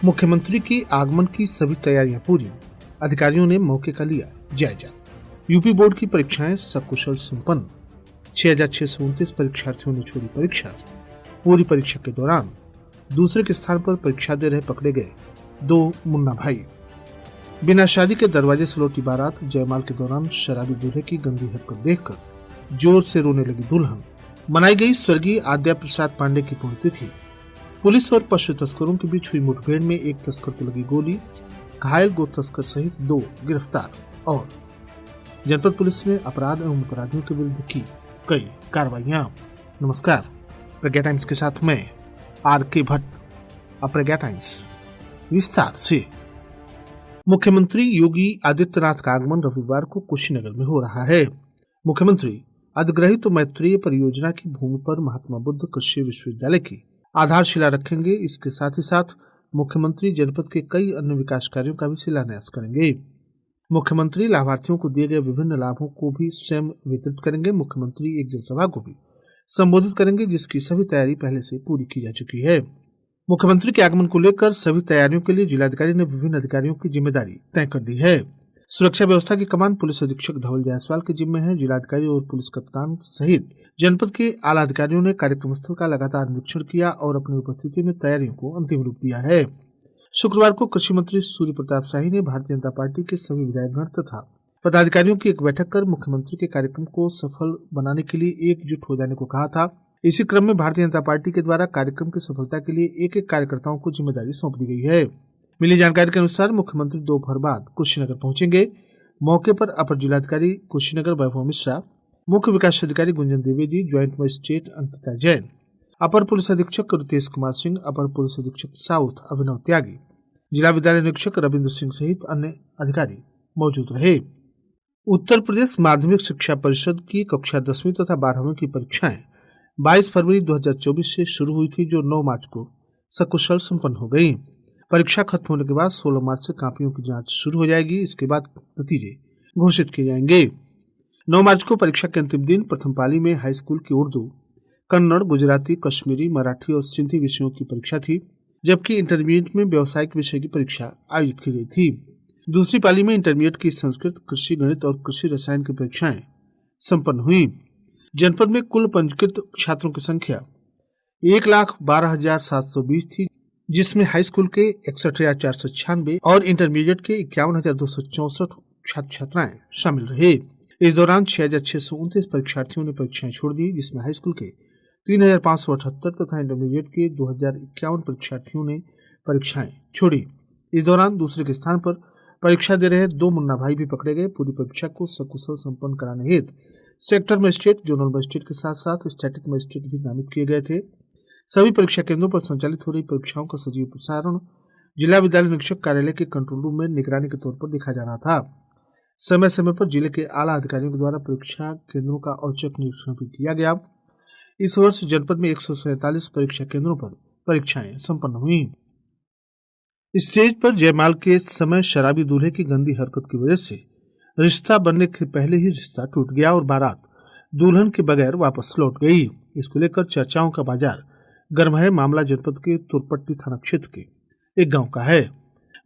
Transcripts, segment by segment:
मुख्यमंत्री के आगमन की सभी तैयारियां पूरी, अधिकारियों ने मौके का लिया जायजा। यूपी बोर्ड की परीक्षाएं सकुशल संपन्न, 6,629 परीक्षार्थियों ने छोड़ी परीक्षा। पूरी परीक्षा के दौरान दूसरे के स्थान पर परीक्षा दे रहे पकड़े गए 2 मुन्ना भाई। बिना शादी के दरवाजे से लौटी बारात, जयमाल के दौरान शराबी दूल्हे की गंदी हरकत देखकर जोर से रोने लगी दुल्हन। मनाई गई स्वर्गीय आद्या प्रसाद पांडे की पुण्यतिथि। पुलिस और पशु तस्करों के बीच हुई मुठभेड़ में एक तस्कर को लगी गोली, घायल 2 तस्कर सहित 2 गिरफ्तार। और जनपद पुलिस ने अपराध एवं अपराधियों के विरुद्ध की कई कार्रवाइयां। नमस्कार, प्रज्ञा टाइम्स के साथ मैं आर.के. भट्ट। अब प्रज्ञा टाइम्स विस्तार से। मुख्यमंत्री योगी आदित्यनाथ का आगमन रविवार को कुशीनगर में हो रहा है। मुख्यमंत्री अधिग्रहित मैत्रेय परियोजना की भूमि पर महात्मा बुद्ध कृषि विश्वविद्यालय की आधारशिला रखेंगे। इसके साथ ही साथ मुख्यमंत्री जनपद के कई अन्य विकास कार्यों का भी शिलान्यास करेंगे। मुख्यमंत्री लाभार्थियों को दिए गए विभिन्न लाभों को भी स्वयं वितरित करेंगे। मुख्यमंत्री एक जनसभा को भी संबोधित करेंगे, जिसकी सभी तैयारी पहले से पूरी की जा चुकी है। मुख्यमंत्री के आगमन को लेकर सभी तैयारियों के लिए जिलाधिकारी ने विभिन्न अधिकारियों की जिम्मेदारी तय कर दी है। सुरक्षा व्यवस्था की कमान पुलिस अधीक्षक धवल जायसवाल के जिम्मे है। जिलाधिकारी और पुलिस कप्तान सहित जनपद के आला अधिकारियों ने कार्यक्रम स्थल का लगातार निरीक्षण किया और अपनी उपस्थिति में तैयारियों को अंतिम रूप दिया है। शुक्रवार को कृषि मंत्री सूर्य प्रताप शाही ने भारतीय जनता पार्टी के सभी विधायकगण तथा पदाधिकारियों की एक बैठक कर मुख्यमंत्री के कार्यक्रम को सफल बनाने के लिए एकजुट हो जाने को कहा था। इसी क्रम में भारतीय जनता पार्टी के द्वारा कार्यक्रम की सफलता के लिए एक कार्यकर्ताओं को जिम्मेदारी सौंप दी गई है। मिली जानकारी के अनुसार मुख्यमंत्री दोपहर बाद कुशीनगर पहुंचेंगे। मौके पर अपर जिलाधिकारी कुशीनगर वैभव मिश्रा, मुख्य विकास अधिकारी गुंजन द्विवेदी, ज्वाइंट मजिस्ट्रेट अंकिता जैन, अपर पुलिस अधीक्षक रितेश कुमार सिंह, अपर पुलिस अधीक्षक साउथ अभिनव त्यागी, जिला विद्यालय निरीक्षक रविंद्र सिंह सहित अन्य अधिकारी मौजूद रहे। उत्तर प्रदेश माध्यमिक शिक्षा परिषद की कक्षा 10वीं तथा 12वीं की परीक्षाएं 22 फरवरी 2024 से शुरू हुई थी, जो 9 मार्च को सकुशल संपन्न हो गई। परीक्षा खत्म होने के बाद 16 मार्च से कॉपियों की जांच शुरू हो जाएगी। इसके बाद नतीजे घोषित किए जाएंगे। 9 मार्च को परीक्षा के अंतिम दिन प्रथम पाली में हाई स्कूल की उर्दू, कन्नड़, गुजराती, कश्मीरी, मराठी और सिंधी विषयों की परीक्षा थी, जबकि इंटरमीडिएट में व्यावसायिक विषय की परीक्षा आयोजित की गई थी। दूसरी पाली में इंटरमीडिएट की संस्कृत, कृषि गणित और कृषि रसायन की परीक्षाएं संपन्न हुई। जनपद में कुल पंजीकृत छात्रों की संख्या 1,12,720 थी, जिसमें हाई स्कूल के 61,496 और इंटरमीडिएट के 51,264 छात्र छात्राएं शामिल रहे। इस दौरान 6,629 परीक्षार्थियों ने परीक्षाएं छोड़ दी, जिसमें हाई स्कूल के 3,578 तथा इंटरमीडिएट के 2,051 परीक्षार्थियों ने परीक्षाएं छोड़ी। इस दौरान दूसरे के स्थान पर परीक्षा दे रहे 2 मुन्ना भाई भी पकड़े गए। पूरी परीक्षा को सकुशल संपन्न कराने हेतु सेक्टर मजिस्ट्रेट, जोनल मजिस्ट्रेट के साथ साथ स्टैटिक मजिस्ट्रेट भी नामित किए गए थे। सभी परीक्षा केंद्रों पर संचालित हो रही परीक्षाओं का सजीव प्रसारण जिला विद्यालय निरीक्षक कार्यालय के कंट्रोल रूम में निगरानी के तौर पर देखा जा रहा था। समय समय पर जिले के आला अधिकारियों के द्वारा परीक्षा केंद्रों का औचक निरीक्षण भी किया गया। इस वर्ष जनपद में 147 परीक्षा केंद्रों पर परीक्षाएं संपन्न हुई। स्टेज पर जयमाल के समय शराबी दूल्हे की गंदी हरकत की वजह से रिश्ता बनने के पहले ही रिश्ता टूट गया और बारात दुल्हन के बगैर वापस लौट गई। इसको लेकर चर्चाओं का बाजार गर्म है। मामला जनपद के तुरपट्टी थाना क्षेत्र के एक गांव का है।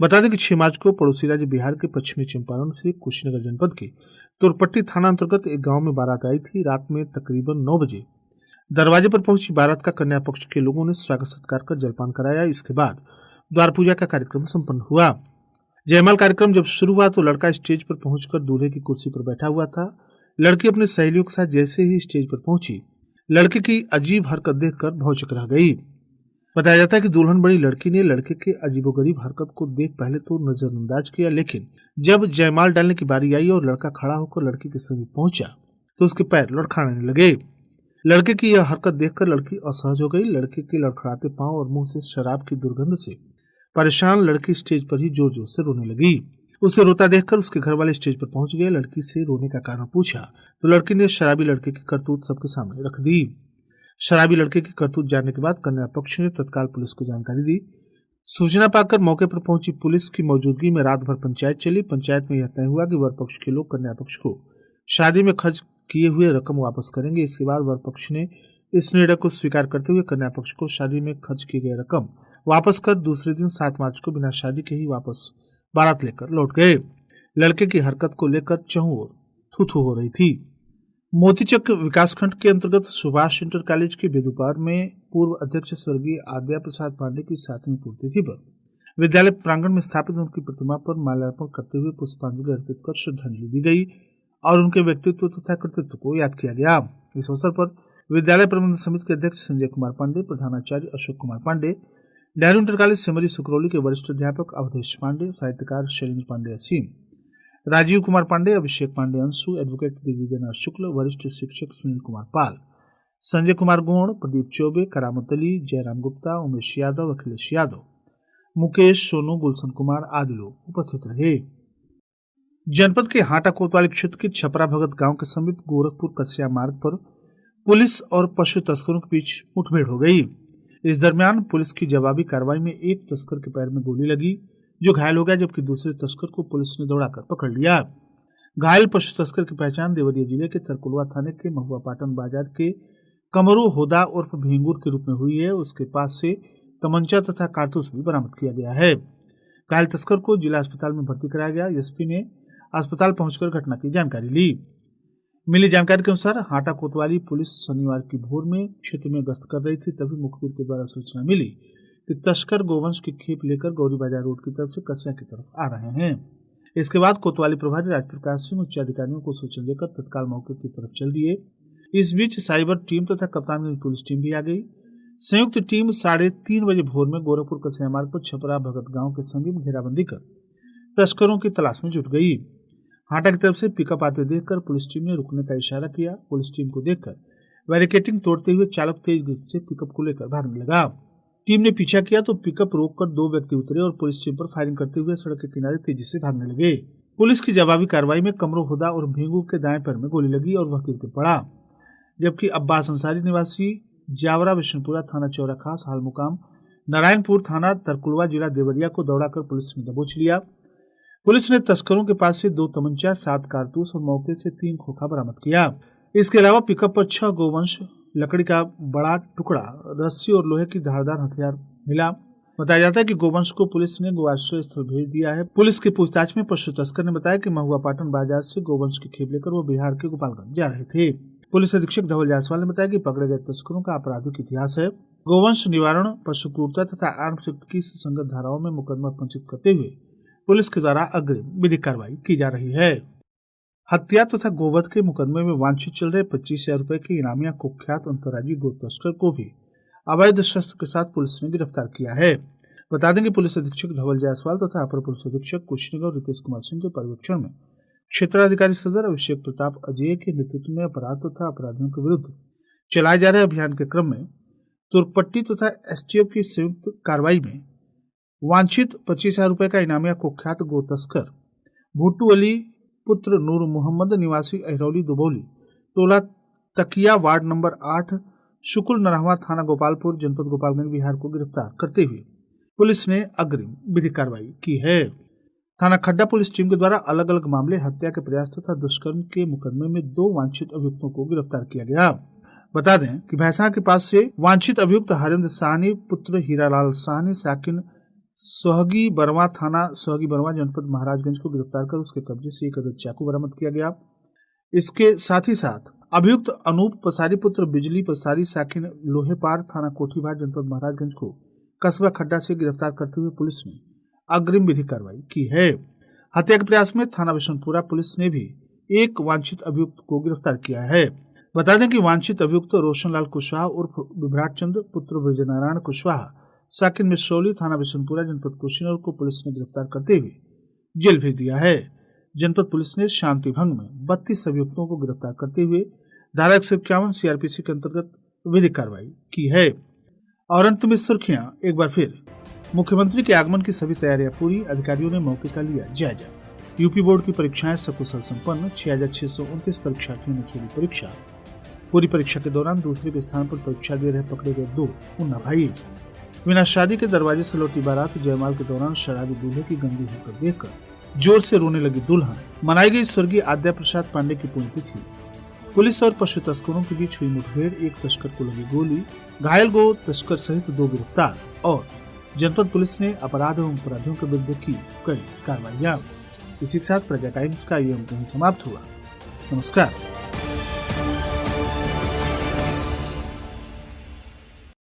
बता दें कि 6 मार्च को पड़ोसी राज्य बिहार के पश्चिमी चंपारण से कुशीनगर जनपद के तुरपट्टी थाना अंतर्गत एक गांव में बारात आई थी। रात में तकरीबन 9 बजे दरवाजे पर पहुंची बारात का कन्या पक्ष के लोगों ने स्वागत सत्कार कर जलपान कराया। इसके बाद द्वार पूजा का कार्यक्रम संपन्न हुआ। जयमाल कार्यक्रम जब शुरू हुआ तो लड़का स्टेज पर पहुंचकर दूल्हे की कुर्सी पर बैठा हुआ था। लड़की अपनी सहेलियों के साथ जैसे ही स्टेज पर पहुंची, लड़के की अजीब हरकत देखकर भौचक रह गई। बताया जाता है कि दुल्हन बड़ी लड़की ने लड़के के अजीबोगरीब हरकत को देख पहले तो नजरअंदाज किया, लेकिन जब जयमाल डालने की बारी आई और लड़का खड़ा होकर लड़की के समीप पहुंचा तो उसके पैर लड़खड़ाने लगे। लड़के की यह हरकत देखकर लड़की असहज हो गई। लड़के के लड़खड़ाते पांव और मुंह से शराब की दुर्गंध से परेशान लड़की स्टेज पर ही जोर जोर से रोने लगी। उसे रोता देखकर उसके घर वाले स्टेज पर पहुंच गए। लड़की से रोने का कारण पूछा तो लड़की ने शराबी लड़के की करतूत सबके सामने रख दी। शराबी लड़के की करतूत जानने के बाद कन्या पक्ष ने तत्काल पुलिस को जानकारी दी। सूचना पाकर मौके पर पहुंची पुलिस की मौजूदगी में रात भर पंचायत चली। पंचायत में यह तय हुआ कि वर पक्ष के लोग कन्या पक्ष को शादी में खर्च किए हुए रकम वापस करेंगे। इसके बाद वर पक्ष ने इस निर्णय को स्वीकार करते हुए कन्या पक्ष को शादी में खर्च किए गए रकम वापस कर दूसरे दिन 7 मार्च को बिना शादी के ही वापस बारात लेकर लौट गए। लड़के की हरकत को लेकर चहुं ओर थू-थू हो रही थी। मोतीचक विकासखंड के अंतर्गत सुभाष इंटर कॉलेज के बेदुपार में पूर्व अध्यक्ष स्वर्गीय आद्या प्रसाद पांडे की 7वीं पुण्यतिथि पर विद्यालय प्रांगण में स्थापित उनकी प्रतिमा पर माल्यार्पण करते हुए पुष्पांजलि अर्पित कर श्रद्धांजलि दी गई और उनके व्यक्तित्व तथा कृतित्व को याद किया गया। इस अवसर पर विद्यालय प्रबंधन समिति के अध्यक्ष संजय कुमार पांडे, प्रधानाचार्य अशोक कुमार पांडे, नेहरू इंटर कॉलेज सिमरी सुकरौली के वरिष्ठ अध्यापक अवधेश पांडे, साहित्यकार शैलेंद्र पांडे असीम, राजीव कुमार पांडे, अभिषेक पांडे अंशु, एडवोकेट दिग्विजय शुक्ल, वरिष्ठ शिक्षक सुनील कुमार पाल, संजय कुमार गोण, प्रदीप चौबे, करामत अली, जयराम गुप्ता, उमेश यादव, अखिलेश यादव, मुकेश, सोनू, गुलशन कुमार आदि लोग उपस्थित रहे। जनपद के हाटा कोतवाली क्षेत्र के छपरा भगत गांव के समीप गोरखपुर कसिया मार्ग पर पुलिस और पशु तस्करों के बीच मुठभेड़ हो गई। इस दरमियान पुलिस की जवाबी कार्रवाई में एक तस्कर के पैर में गोली लगी जो घायल हो गया, जबकि दूसरे तस्कर को पुलिस ने दौड़ाकर पकड़ लिया। घायल पशु तस्कर की पहचान देवरिया जिले के तरकुलवा थाने के महुआ पाटन बाजार के कमरू होदा उर्फ भेंगुर के रूप में हुई है। उसके पास से तमंचा तथा कारतूस भी बरामद किया गया है। घायल तस्कर को जिला अस्पताल में भर्ती कराया गया। एसपी ने अस्पताल पहुंचकर घटना की जानकारी ली। मिली जानकारी के अनुसार हाटा कोतवाली पुलिस शनिवार की भोर में क्षेत्र में गश्त कर रही थी, तभी मुखबिर के द्वारा सूचना मिली कि तस्कर गोवंश की खेप लेकर गौरी बाजार रोड की तरफ से कसिया की तरफ आ रहे हैं। इसके बाद कोतवाली प्रभारी राजप्रकाश सिंह उच्च अधिकारियों को सूचना देकर तत्काल मौके की तरफ चल दिए। इस बीच साइबर टीम तथा कप्तानगंज पुलिस टीम भी आ गई। संयुक्त टीम 3:30 बजे भोर में गोरखपुर कसिया मार्ग पर छपरा भगत गांव के समीप घेराबंदी कर तस्करों की तलाश में जुट गई। हाटा की तरफ से पिकअप आते देखकर पुलिस टीम ने रुकने का इशारा किया। पुलिस टीम को देखकर बैरिकेडिंग तोड़ते हुए चालक तेज गति से पिकअप को लेकर भागने लगा। टीम ने पीछा किया तो पिकअप रोककर 2 व्यक्ति उतरे और पुलिस टीम पर फायरिंग करते हुए सड़क के किनारे तेजी से भागने लगे। पुलिस की जवाबी कार्रवाई में कमरू हुदा और भेंगू के दाएं पैर में गोली लगी और वह गिर के पड़ा, जबकि अब्बास अंसारी निवासी जावरा विष्णुपुरा थाना चौराखास हाल मुकाम नारायणपुर थाना तरकुलवा जिला देवरिया को दौड़ाकर पुलिस ने दबोच लिया। पुलिस ने तस्करों के पास से 2 तमंचा, 7 कारतूस और मौके से 3 खोखा बरामद किया। इसके अलावा पिकअप पर 6 गोवंश, लकड़ी का बड़ा टुकड़ा, रस्सी और लोहे की धारदार हथियार मिला। बताया जाता है कि गोवंश को पुलिस ने गोआश्रय स्थल भेज दिया है। पुलिस की पूछताछ में पशु तस्कर ने बताया कि महुआ पाटन बाजार से गोवंश की खेप लेकर वो बिहार के गोपालगंज जा रहे थे। पुलिस अधीक्षक धवल जायसवाल ने बताया कि पकड़े गए तस्करों का आपराधिक इतिहास है। गोवंश निवारण, पशु क्रूरता तथा आर्म्स एक्ट की सुसंगत धाराओं में मुकदमा पंजीकृत करते हुए पुलिस के द्वारा अग्रिम विधिक कार्रवाई की जा रही है। हत्या तथा गोवध के मुकदमे में वांछित चल रहे 25,000 रुपए के इनामिया कुख्यात अंतर्राज्यीय गो तस्कर को भी अवैध शस्त्र के साथ पुलिस ने गिरफ्तार किया है। बता दें कि पुलिस अधीक्षक धवल जायसवाल तथा अपर पुलिस अधीक्षक कुशीनगर रितेश कुमार सिंह के पर्यवेक्षण में क्षेत्राधिकारी सदर अभिषेक प्रताप अजय के नेतृत्व में अपराध तथा अपराधियों के विरुद्ध चलाए जा रहे अभियान के क्रम में तुर्कपट्टी तथा एसटीएफ की संयुक्त कार्रवाई में वांछित 25,000 रुपए का इनामिया कुख्यात गो तस्कर भुट्टू अली पुत्र नूर मोहम्मद निवासी अहरौली दुबौली टोला तकिया वार्ड नंबर 8 शुक्ल नरहवा थाना गोपालपुर जनपद गोपालगंज बिहार को गिरफ्तार करते हुए पुलिस ने अग्रिम विधिक कार्रवाई की है। थाना खड्डा पुलिस टीम के द्वारा अलग अलग मामले हत्या के प्रयास तथा दुष्कर्म के मुकदमे में 2 वांछित अभियुक्तों को गिरफ्तार किया गया। बता दें कि भैंसा के पास से वांछित अभियुक्त हरेंद्र साहनी पुत्र हीरालाल साहनी साकिन सोहगी बरवा थाना सोहगी बरवा जनपद महाराजगंज को गिरफ्तार कर उसके कब्जे से 1 अदद चाकू बरामद किया गया। इसके साथ ही साथ अभियुक्त अनूप पसारी पुत्र बिजली पसारी साकिन लोहेपार थाना कोठीभार जनपद महाराजगंज को कस्बा खड्डा से गिरफ्तार करते हुए पुलिस ने अग्रिम विधिक कार्रवाई की है। हत्या के प्रयास में थाना विष्णुपुरा पुलिस ने भी 1 वांछित अभियुक्त को गिरफ्तार किया है। बता दें कि वांछित अभियुक्त रोशनलाल कुशवाहा उर्फ विभ्राट चंद्र पुत्र ब्रजनारायण कुशवाहा साकिन मिश्रौली थाना विष्णुपुरा जनपद कुशीनगर को पुलिस ने गिरफ्तार करते हुए जेल भेज दिया है। जनपद पुलिस ने शांति भंग में 32 अभियुक्तों को गिरफ्तार करते हुए धारा 151 सीआरपीसी के अंतर्गत विधिक कार्रवाई की है। और अंत में सुर्खियां एक बार फिर। मुख्यमंत्री के आगमन की सभी तैयारियां पूरी, अधिकारियों ने मौके का लिया जायजा। यूपी बोर्ड की परीक्षाएं सकुशल संपन्न, 6,629 परीक्षार्थियों ने छोड़ी परीक्षा। पूरी परीक्षा के दौरान दूसरे के स्थान पर परीक्षा दे रहे पकड़े गए 2 मुन्ना भाई। बिना शादी के दरवाजे से लौटी बारात, जयमाल के दौरान शराबी दूल्हे की गंदी हरकत देखकर जोर से रोने लगी दुल्हन। मनाई गई स्वर्गीय आद्या प्रसाद पांडे की पुण्यतिथि। पुलिस और पशु तस्करों के बीच हुई मुठभेड़, 1 तस्कर को लगी गोली, घायल गो तस्कर सहित 2 गिरफ्तार। और जनपद पुलिस ने अपराध एवं अपराधियों के विरुद्ध की कई कार्रवाइयां। इसी के साथ प्रजा टाइम्स का ये अंक यहीं समाप्त हुआ। नमस्कार।